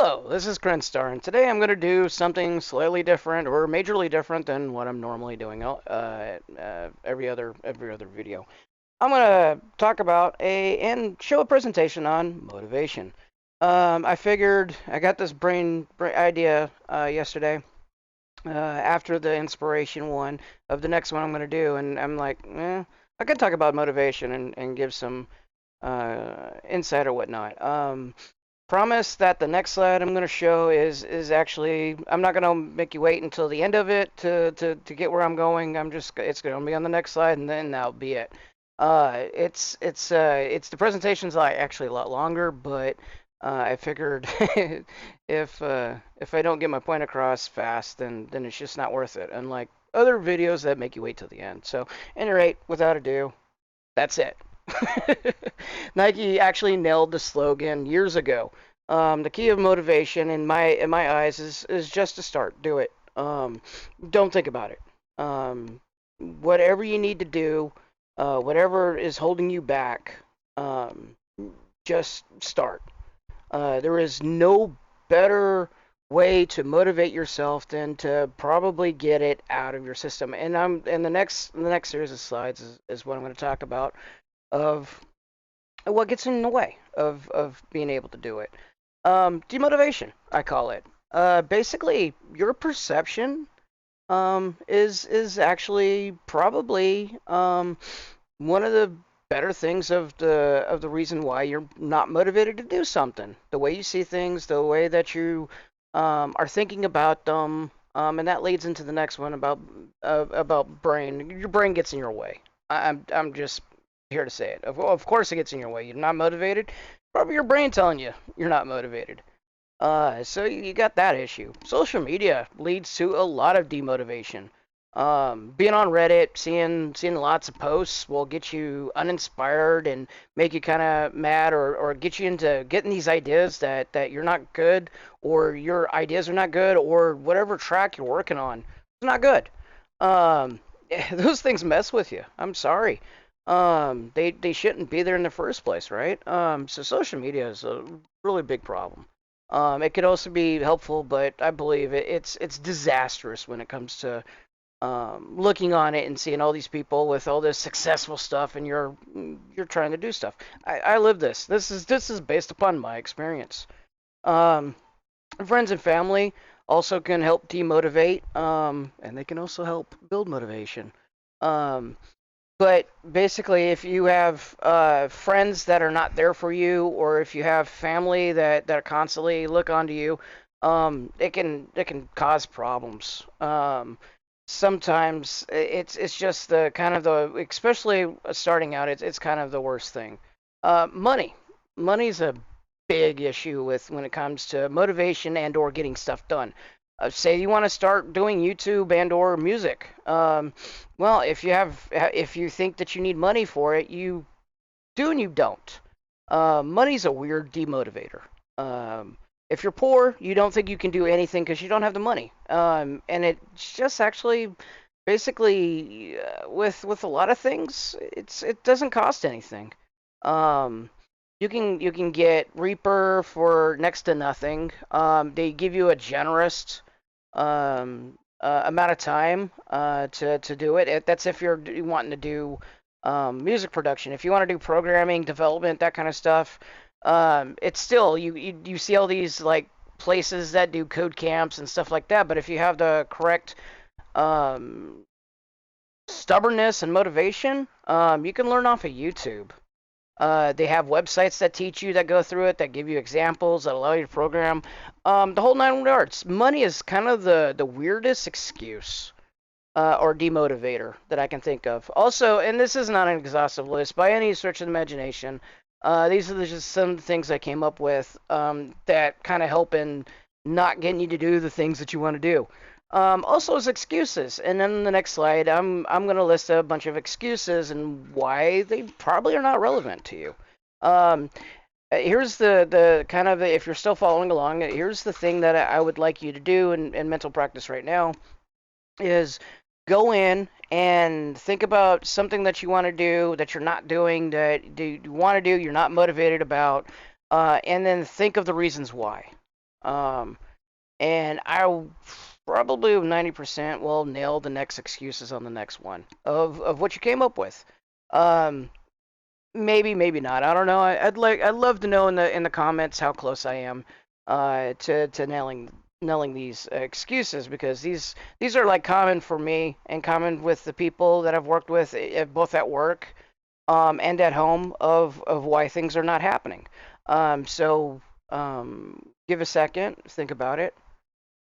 Hello, this is Krenstar, and today I'm going to do something slightly different or majorly different than what I'm normally doing every other video. I'm going to talk about and show a presentation on motivation. I figured I got this brain idea yesterday after the inspiration one of the next one I'm going to do, and I'm like, I could talk about motivation and give some insight or whatnot. Promise that the next slide I'm going to show is actually I'm not going to make you wait until the end of it to get where I'm going. It's going to be on the next slide and then that'll be it. It's the presentation's like actually a lot longer, but I figured if I don't get my point across fast, then it's just not worth it. Unlike other videos that make you wait till the end. So, at any rate, without ado, that's it. Nike actually nailed the slogan years ago. The key of motivation, in my eyes, is just to start. Do it. Don't think about it. Whatever you need to do, whatever is holding you back, just start. There is no better way to motivate yourself than to probably get it out of your system. And the next series of slides is what I'm going to talk about of what gets in the way of being able to do it. Demotivation, I call it. Basically, your perception is actually probably one of the better things of the reason why you're not motivated to do something. The way you see things, the way that you are thinking about them, and that leads into the next one about brain. Your brain gets in your way. I'm just here to say it. Of course, it gets in your way. You're not motivated. Probably your brain telling you you're not motivated. So you got that issue. Social media leads to a lot of demotivation. Being on Reddit, seeing lots of posts will get you uninspired and make you kind of mad, or get you into getting these ideas that you're not good, or your ideas are not good, or whatever track you're working on is not good. Um, those things mess with you. I'm sorry. They shouldn't be there in the first place, right? So social media is a really big problem. It could also be helpful, but I believe it's disastrous when it comes to looking on it and seeing all these people with all this successful stuff, and you're trying to do stuff. I live this. This is based upon my experience. Um, Friends and family also can help demotivate, and they can also help build motivation. Um, but basically, if you have friends that are not there for you, or if you have family that constantly look onto you, it can cause problems. Sometimes it's just the kind of the especially starting out, it's kind of the worst thing. Money, money's a big issue with when it comes to motivation and or getting stuff done. Say you want to start doing YouTube and or music. Well, if you think that you need money for it, you do and you don't. Money's a weird demotivator. If you're poor, you don't think you can do anything because you don't have the money. And it's just actually basically with a lot of things, it doesn't cost anything. Um, you can get Reaper for next to nothing. They give you a generous amount of time to do it. That's if you're wanting to do music production. If you want to do programming, development, that kind of stuff, it's still you see all these like places that do code camps and stuff like that. But if you have the correct um, stubbornness and motivation, you can learn off of YouTube. They have websites that teach you, that go through it, that give you examples, that allow you to program. The whole nine yards. Money is kind of the weirdest excuse or demotivator that I can think of. Also, and this is not an exhaustive list by any stretch of the imagination. These are just some things I came up with that kind of help in not getting you to do the things that you want to do. Also, as excuses, and then the next slide, I'm gonna list a bunch of excuses and why they probably are not relevant to you. Um, Here's the kind of, if you're still following along, here's the thing that I would like you to do in mental practice right now is go in and think about something that you want to do that you're not doing, that you want to do, you're not motivated about, and then think of the reasons why. Um, and I probably 90% will nail the next excuses on the next one of what you came up with. Um, maybe not. I don't know. I'd love to know in the comments how close I am to nailing these excuses, because these are like common for me and common with the people that I've worked with both at work and at home of why things are not happening. So give a second, think about it.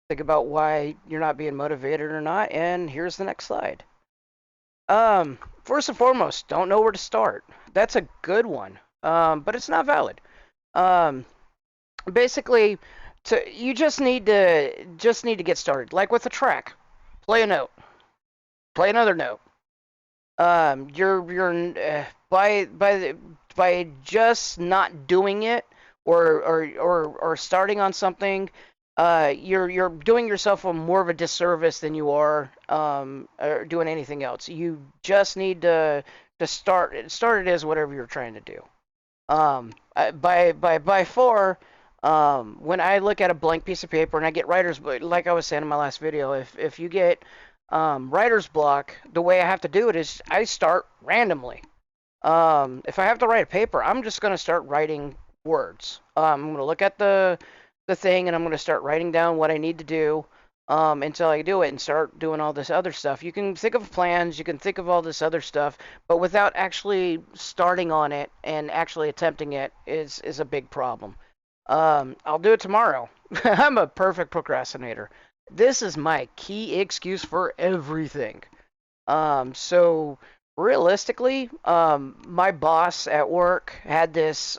Think about why you're not being motivated or not, and here's the next slide. First and foremost, don't know where to start. That's a good one, but it's not valid. Um, basically, you just need to get started. Like with a track, play a note, play another note. You're by just not doing it or starting on something, you're doing yourself a more of a disservice than you are or doing anything else. You just need to start it as whatever you're trying to do. By far, when I look at a blank piece of paper and I get writer's, like I was saying in my last video, if you get writer's block, the way I have to do it is I start randomly. If I have to write a paper, I'm just going to start writing words. I'm going to look at the thing and I'm going to start writing down what I need to do until I do it and start doing all this other stuff. You can think of plans, you can think of all this other stuff, but without actually starting on it and actually attempting it is a big problem. I'll do it tomorrow. I'm a perfect procrastinator. This is my key excuse for everything. So realistically, my boss at work had this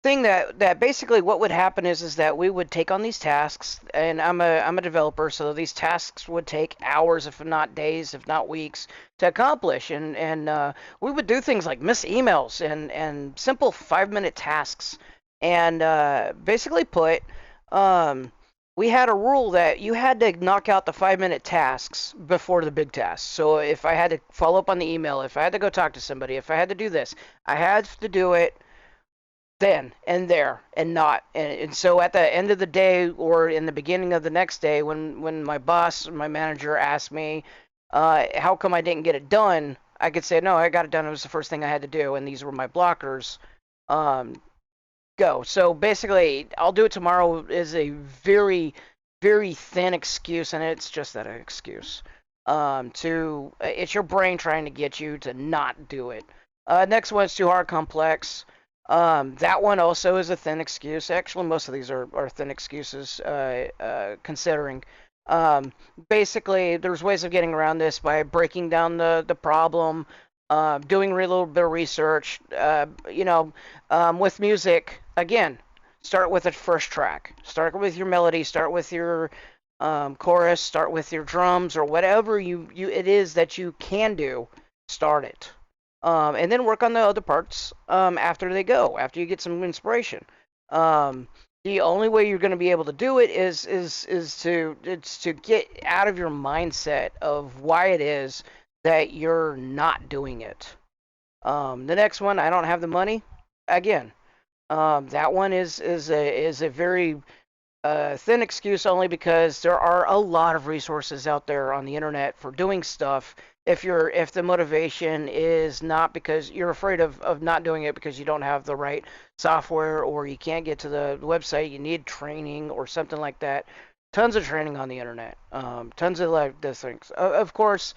thing that basically what would happen is that we would take on these tasks, and I'm a developer, so these tasks would take hours, if not days, if not weeks, to accomplish, and we would do things like miss emails and simple 5-minute tasks, and basically put we had a rule that you had to knock out the 5-minute tasks before the big tasks. So if I had to follow up on the email, if I had to go talk to somebody, if I had to do this, I had to do it then and there and not. And so at the end of the day or in the beginning of the next day, when my boss, my manager asked me, how come I didn't get it done, I could say, no, I got it done. It was the first thing I had to do, and these were my blockers. Um, go. So basically, I'll do it tomorrow is a very, very thin excuse, and it's just that excuse. It's your brain trying to get you to not do it. Next one's too hard, complex. That one also is a thin excuse. Actually, most of these are thin excuses, considering. Um, basically, there's ways of getting around this by breaking down the problem, doing a little bit of research. With music, again, start with a first track. Start with your melody. Start with your chorus. Start with your drums or whatever you it is that you can do. Start it, and then work on the other parts after they go. After you get some inspiration. The only way you're going to be able to do it is to get out of your mindset of why it is that you're not doing it. The next one, I don't have the money. Again, that one is a very thin excuse, only because there are a lot of resources out there on the internet for doing stuff. If the motivation is not because you're afraid of not doing it because you don't have the right software or you can't get to the website, you need training or something like that. Tons of training on the internet. Tons of like those things. Of course,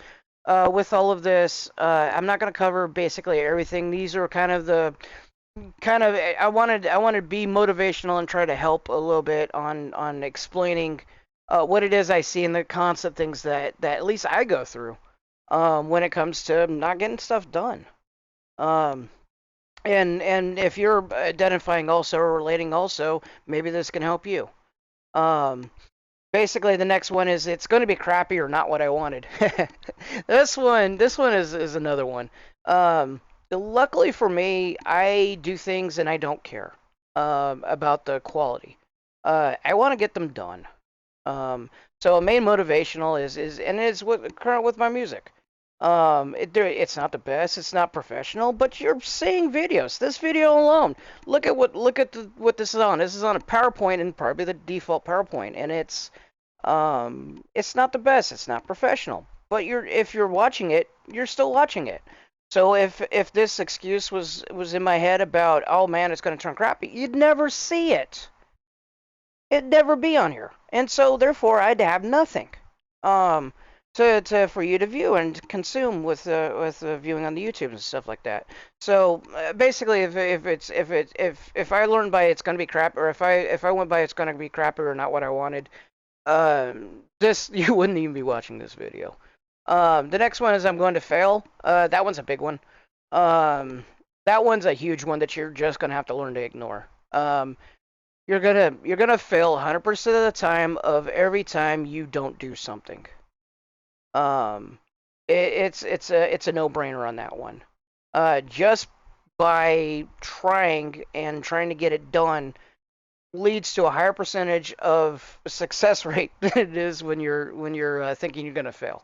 with all of this, I'm not going to cover basically everything. These are kind of I wanted to be motivational and try to help a little bit on explaining what it is I see and the constant things that at least I go through when it comes to not getting stuff done. Um, and if you're identifying also or relating also, maybe this can help you. Um, basically, the next one is it's going to be crappy or not what I wanted. This one is another one. Luckily for me, I do things and I don't care about the quality. I want to get them done. Um, so a main motivational is and it's current with my music. It's not the best, it's not professional, but you're seeing videos. This video alone, look at what this is on. This is on a PowerPoint, and probably the default PowerPoint, and it's not the best, it's not professional. But if you're watching it, you're still watching it. So if this excuse was in my head about, oh man, it's going to turn crappy, you'd never see it. It'd never be on here, and so therefore I'd have nothing. Um, for you to view and consume with viewing on the YouTube and stuff like that. So basically, if I learned by it's gonna be crap, or if I went by it's gonna be crappy or not what I wanted, this you wouldn't even be watching this video. The next one is I'm going to fail. That one's a big one. That one's a huge one that you're just gonna have to learn to ignore. You're gonna fail 100% of the time of every time you don't do something. Um, it's a no-brainer on that one. Just by trying to get it done leads to a higher percentage of success rate than it is when you're thinking you're gonna fail.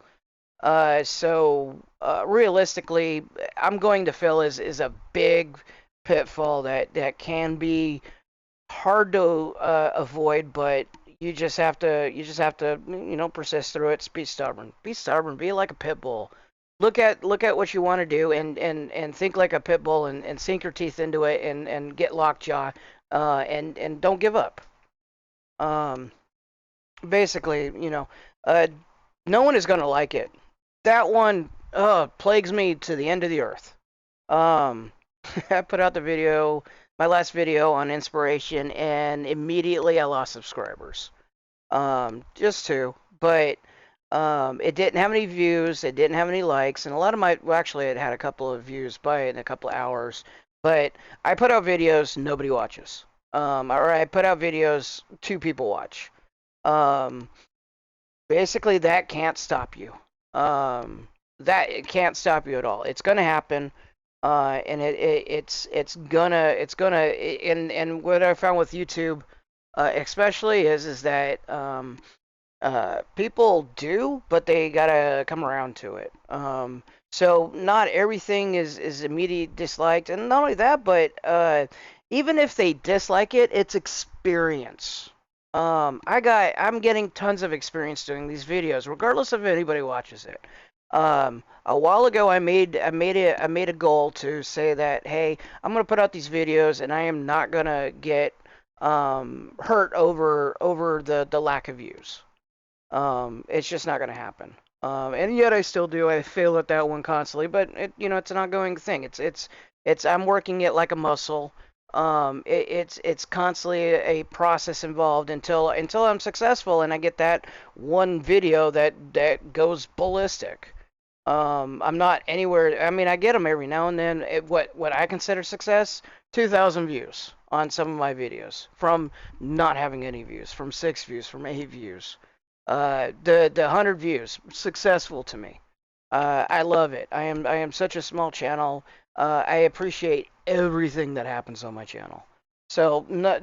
Realistically, I'm going to fail is a big pitfall that can be hard to avoid, but you just have to persist through it. Be stubborn. Be stubborn. Be like a pit bull. Look at what you want to do and think like a pit bull and sink your teeth into it and get lockjaw and don't give up. Um, basically, uh, no one is gonna like it. That one plagues me to the end of the earth. Um, I put out my last video on inspiration, and immediately I lost subscribers. Just two, but it didn't have any views, it didn't have any likes, and a lot of well, actually, it had a couple of views by it in a couple of hours. But I put out videos, nobody watches. Or I put out videos, two people watch. Um, basically, that can't stop you. That it can't stop you at all. It's gonna happen. And it's gonna and what I found with YouTube, especially is that people do, but they gotta come around to it. So not everything is immediately disliked, and not only that, but even if they dislike it, it's experience. I'm getting tons of experience doing these videos, regardless of if anybody watches it. A while ago, I made a goal to say that, hey, I'm gonna put out these videos, and I am not gonna get hurt over the lack of views. It's just not gonna happen. And yet I still do. I fail at that one constantly, but it's an ongoing thing. It's I'm working it like a muscle. It's constantly a process involved until I'm successful and I get that one video that goes ballistic. I'm not anywhere. I mean, I get them every now and then. What I consider success, 2,000 views on some of my videos, from not having any views, from 6 views, from 8 views. The 100 views, successful to me. I love it. I am such a small channel. I appreciate everything that happens on my channel. So no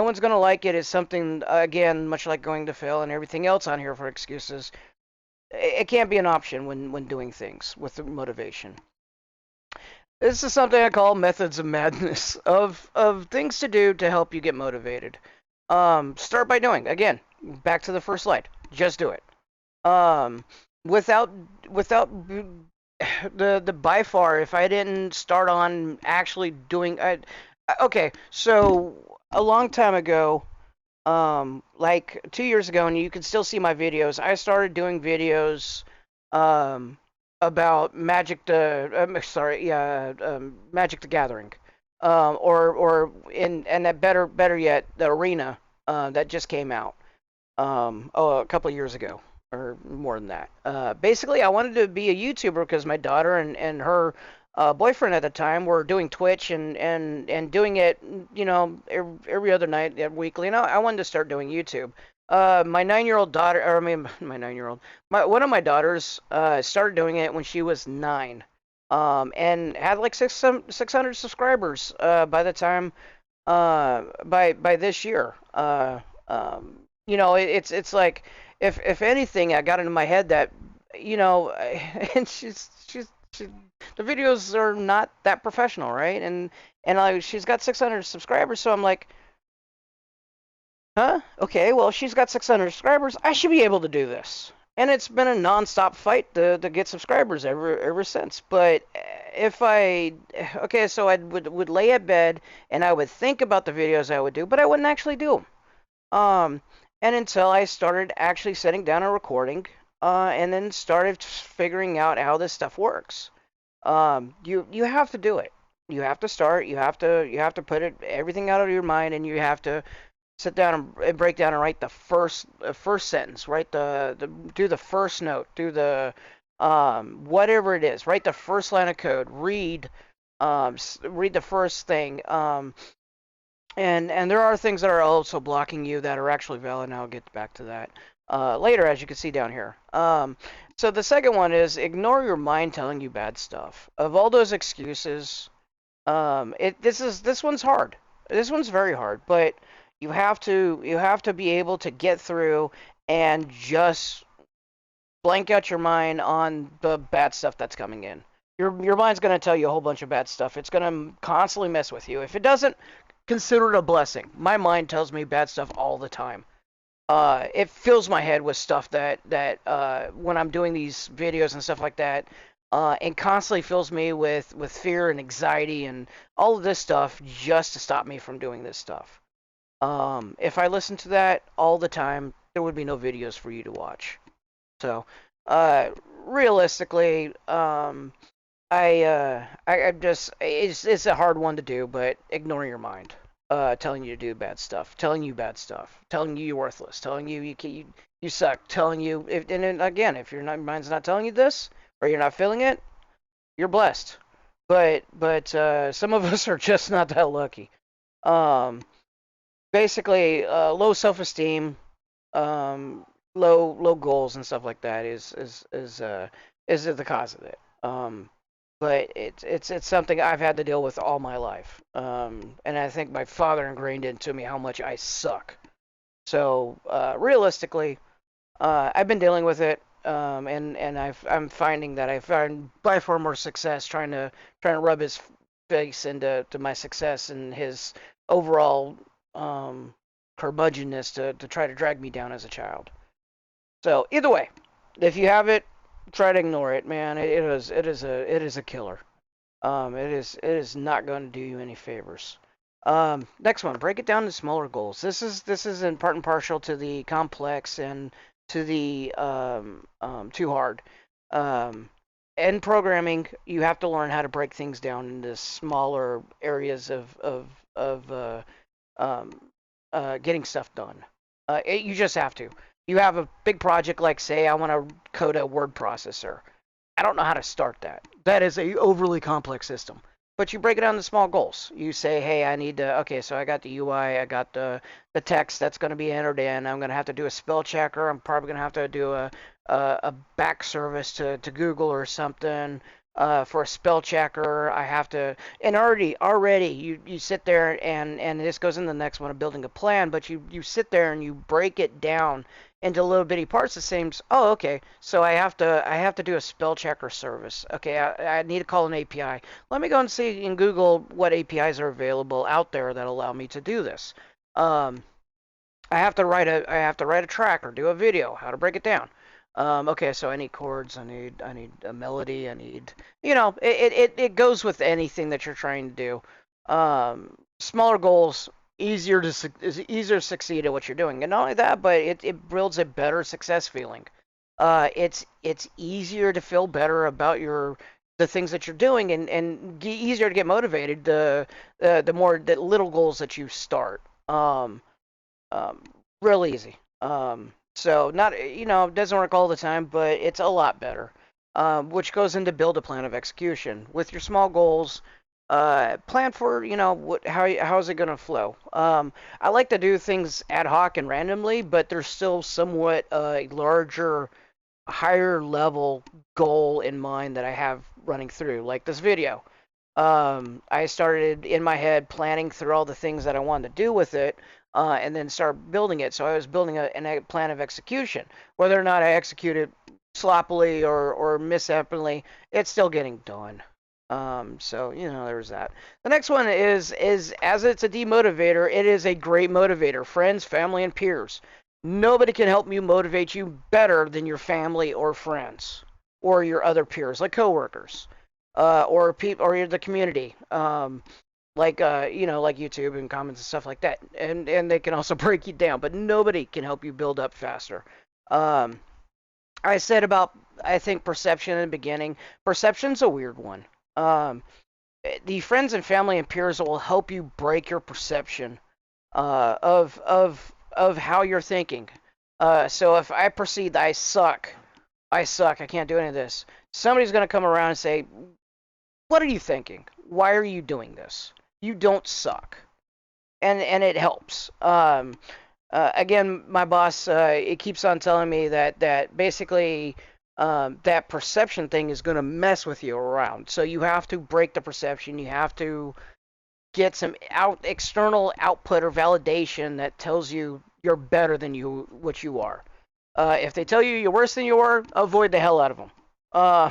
one's gonna like it. It's something, again, much like going to fail and everything else on here for excuses. It can't be an option when doing things with the motivation. This is something I call methods of madness of things to do to help you get motivated. Start by doing. Again, back to the first slide. Just do it. Um, without the by far, if I didn't start on actually doing, okay, so a long time ago, like 2 years ago, and you can still see my videos. I started doing videos um, about sorry, yeah, Magic the Gathering, or and that better yet, the arena that just came out a couple of years ago, or more than that. Basically, I wanted to be a YouTuber because my daughter and her boyfriend at the time were doing Twitch and doing it, every other night, weekly. And I wanted to start doing YouTube. My 9-year-old daughter, or I mean, my 9-year-old, one of my daughters started doing it when she was 9, and had like 600 subscribers by the time by this year. It's like if anything, I got into my head that you know, and the videos are not that professional, right? And like she's got 600 subscribers, so I'm like, huh? Okay, well she's got 600 subscribers. I should be able to do this. And it's been a nonstop fight to get subscribers ever since. But if I okay, so I would lay at bed and I would think about the videos I would do, but I wouldn't actually do them. And until I started actually sitting down and recording, and then started figuring out how this stuff works. You have to do it. You have to start. You have to put it everything out of your mind, and you have to sit down and break down and write the first sentence. Write do the first note. Do the whatever it is. Write the first line of code. Read the first thing. And there are things that are also blocking you that are actually valid, and I'll get back to that later, as you can see down here. So the second one is ignore your mind telling you bad stuff. Of all those excuses, this one's hard. This one's very hard, but you have to be able to get through and just blank out your mind on the bad stuff that's coming in. Your mind's going to tell you a whole bunch of bad stuff. It's going to constantly mess with you. If it doesn't, consider it a blessing. My mind tells me bad stuff all the time. It fills my head with stuff that when I'm doing these videos and stuff like that, it constantly fills me with fear and anxiety and all of this stuff just to stop me from doing this stuff. If I listened to that all the time, there would be no videos for you to watch. So, uh, realistically, I'm just it's a hard one to do, but ignoring your mind, telling you to do bad stuff, telling you bad stuff, telling you you're worthless, telling you you suck, telling you and then again, if your mind's not telling you this or you're not feeling it, you're blessed. But some of us are just not that lucky. Um, Basically, low self-esteem, low goals and stuff like that is the cause of it. But it's something I've had to deal with all my life. And I think my father ingrained into me how much I suck. So realistically, I've been dealing with it, and I'm finding that I find by far more success trying to rub his face into my success and his overall curmudgeonness to try to drag me down as a child. So either way, if you have it, try to ignore it, man. It is a killer. It is not going to do you any favors. Next one, break it down to smaller goals. This is in part and partial to the complex and to the too hard. Um, in programming, you have to learn how to break things down into smaller areas of um, getting stuff done. You just have to. You have a big project like, say, I want to code a word processor. I don't know how to start that. That is a overly complex system. But you break it down to small goals. You say, hey, I need to. Okay, so I got the UI, I got the text that's going to be entered in. I'm going to have to do a spell checker. I'm probably going to have to do a back service to Google or something. For a spell checker, I have to, and already you sit there and this goes in the next one of building a plan, but you sit there and you break it down into little bitty parts. The same. Oh, okay. So I have to do a spell checker service. Okay, I need to call an API. Let me go and see in Google what APIs are available out there that allow me to do this. Um, I have to write a track or do a video. How to break it down. Okay, so I need chords. I need a melody. I need it goes with anything that you're trying to do. Smaller goals, is easier to succeed at what you're doing, and not only that, but it builds a better success feeling. It's easier to feel better about the things that you're doing, and easier to get motivated the more the little goals that you start. Um, Real easy. So not it doesn't work all the time, but it's a lot better. Which goes into build a plan of execution with your small goals. Plan for how is it going to flow. I like to do things ad hoc and randomly, but there's still somewhat a larger, higher level goal in mind that I have running through, like this video. I started in my head planning through all the things that I wanted to do with it, and then start building it. So I was building a plan of execution. Whether or not I execute it sloppily or mishappily, it's still getting done. So there's that. The next one is as it's a demotivator, it is a great motivator. Friends, family, and peers. Nobody can help you motivate you better than your family or friends or your other peers, like coworkers, or people or the community. Like YouTube and comments and stuff like that. And they can also break you down, but nobody can help you build up faster. Um, I said about I think perception in the beginning. Perception's a weird one. Um, the friends and family and peers will help you break your perception of how you're thinking. So if I perceive that I suck, I can't do any of this. Somebody's gonna come around and say, "What are you thinking? Why are you doing this? You don't suck." And it helps. Again, my boss it keeps on telling me that basically that perception thing is going to mess with you around. So you have to break the perception. You have to get some external output or validation that tells you you're better than what you are. If they tell you you're worse than you are, avoid the hell out of them. Uh,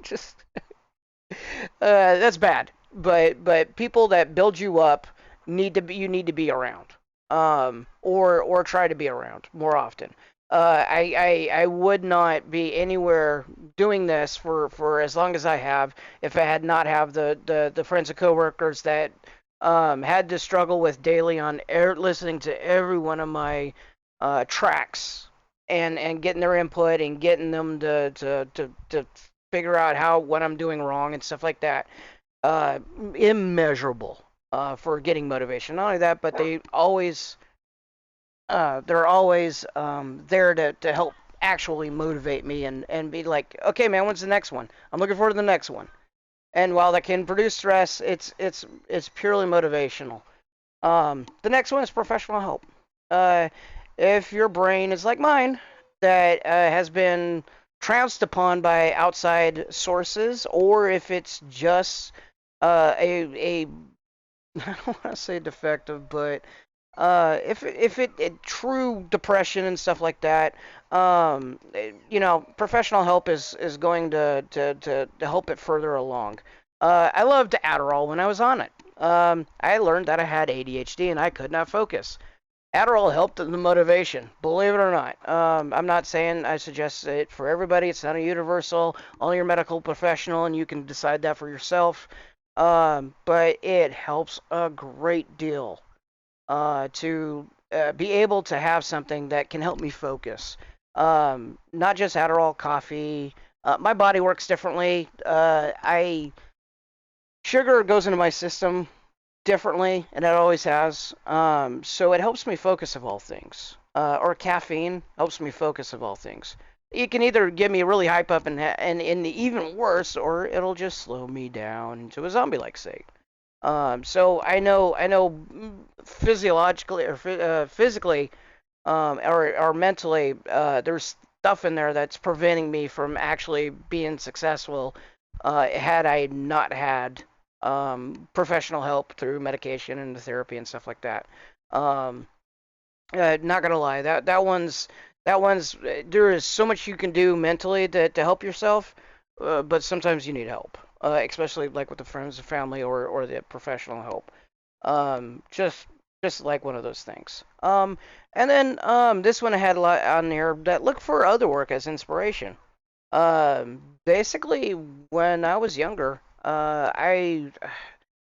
just that's bad. But people that build you up you need to be around, or try to be around more often. I would not be anywhere doing this for as long as I have if I had not have the friends and coworkers that had to struggle with daily on listening to every one of my tracks and getting their input and getting them to figure out how what I'm doing wrong and stuff like that. uh, Immeasurable for getting motivation. Not only that, but they're always there to help actually motivate me and be like, okay, man, when's the next one? I'm looking forward to the next one. And while that can produce stress, it's purely motivational. The next one is professional help. Uh, if your brain is like mine, that has been trounced upon by outside sources, or if it's just a I don't want to say defective, but if it true depression and stuff like that, professional help is going to help it further along. I loved Adderall when I was on it. I learned that I had ADHD and I could not focus. Adderall helped in the motivation, believe it or not. I'm not saying I suggest it for everybody. It's not a universal. Only your medical professional, and you can decide that for yourself. But it helps a great deal to be able to have something that can help me focus. Not just Adderall, coffee. My body works differently. I Sugar goes into my system differently, and it always has. So it helps me focus of all things. Or caffeine helps me focus of all things. You can either get me really hype up and even worse, or it'll just slow me down into a zombie-like state. So I know physiologically or physically or mentally, there's stuff in there that's preventing me from actually being successful. Had I not had professional help through medication and therapy and stuff like that. Um, Not gonna lie, that one's there is so much you can do mentally to help yourself, but sometimes you need help, especially like with the friends and family or the professional help. Just like one of those things. And then this one I had a lot on here that look for other work as inspiration. Basically, when I was younger, I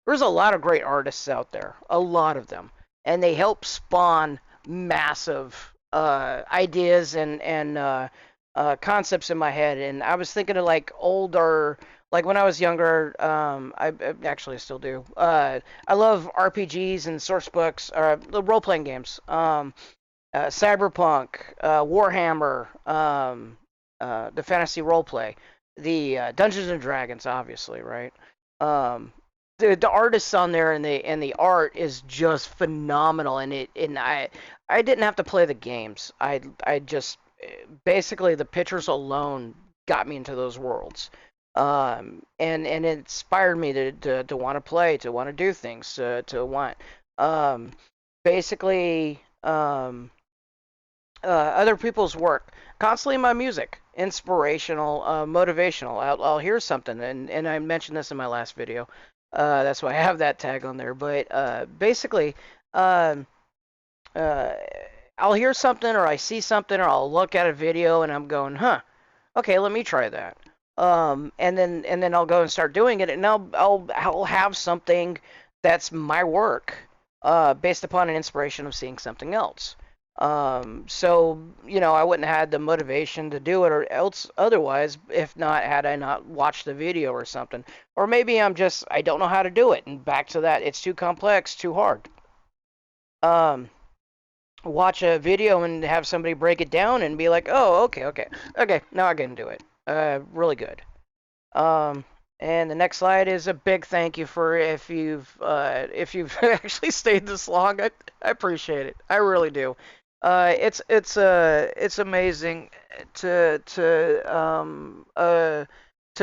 there's a lot of great artists out there, a lot of them, and they help spawn massive ideas and concepts in my head. And I was thinking of like older, like when I was younger. I actually still do. I love RPGs and source books, or the role playing games. Cyberpunk, Warhammer, the fantasy role play, the Dungeons and Dragons, obviously, right? Um, the artists on there and the art is just phenomenal, and I didn't have to play the games. I just basically the pictures alone got me into those worlds. And it inspired me to want to play, to want to do things, to want um basically other people's work, constantly my music, inspirational, motivational. I'll hear something, and I mentioned this in my last video. That's why I have that tag on there. But basically, um, uh, I'll hear something or I see something or I'll look at a video and I'm going, huh, okay, let me try that. And then I'll go and start doing it, and I'll have something that's my work, based upon an inspiration of seeing something else. So I wouldn't have had the motivation to do it or else otherwise if not had I not watched the video or something. Or maybe I don't know how to do it, and back to that, it's too complex, too hard. Um, Watch a video and have somebody break it down and be like, oh, okay, now I can do it. Really good. Um, and the next slide is a big thank you for if you've actually stayed this long. I appreciate it. I really do. It's amazing to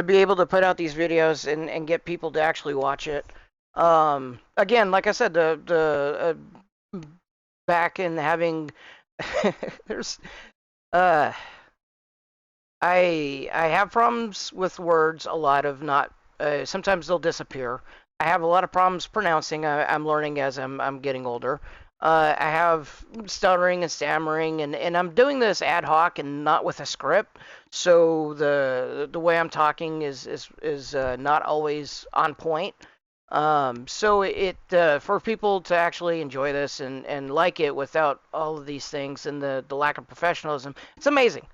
be able to put out these videos and get people to actually watch it. Again, like I said, the back in having there's uh I have problems with words a lot of not sometimes they'll disappear. I have a lot of problems pronouncing. I'm learning as I'm getting older. I have stuttering and stammering, and I'm doing this ad hoc and not with a script. So the way I'm talking is not always on point. So it for people to actually enjoy this and like it without all of these things and the lack of professionalism, it's amazing.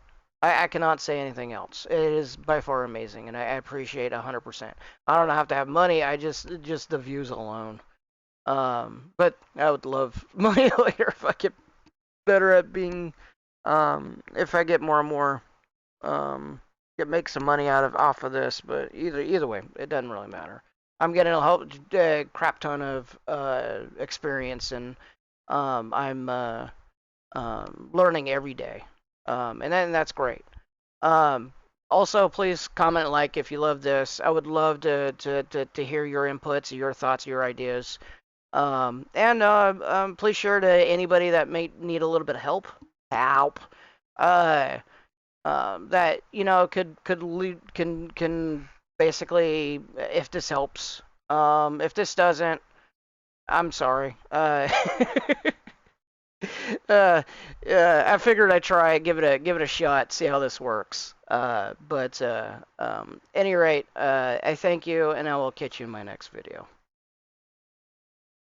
I cannot say anything else. It is by far amazing, and I appreciate 100%. I don't have to have money. I just the views alone. But I would love money later if I get better at being. If I get more and more, get make some money out of off of this. But either way, it doesn't really matter. I'm getting a crap ton of experience, and I'm learning every day. And that's great. Um, Also, please comment and like if you love this. I would love to hear your inputs, your thoughts, your ideas. And please share to anybody that may need a little bit of help. Help. Uh, that could lead, can basically, if this helps. If this doesn't, I'm sorry. uh, I figured I'd try, give it a shot, see how this works. But any rate, I thank you, and I will catch you in my next video.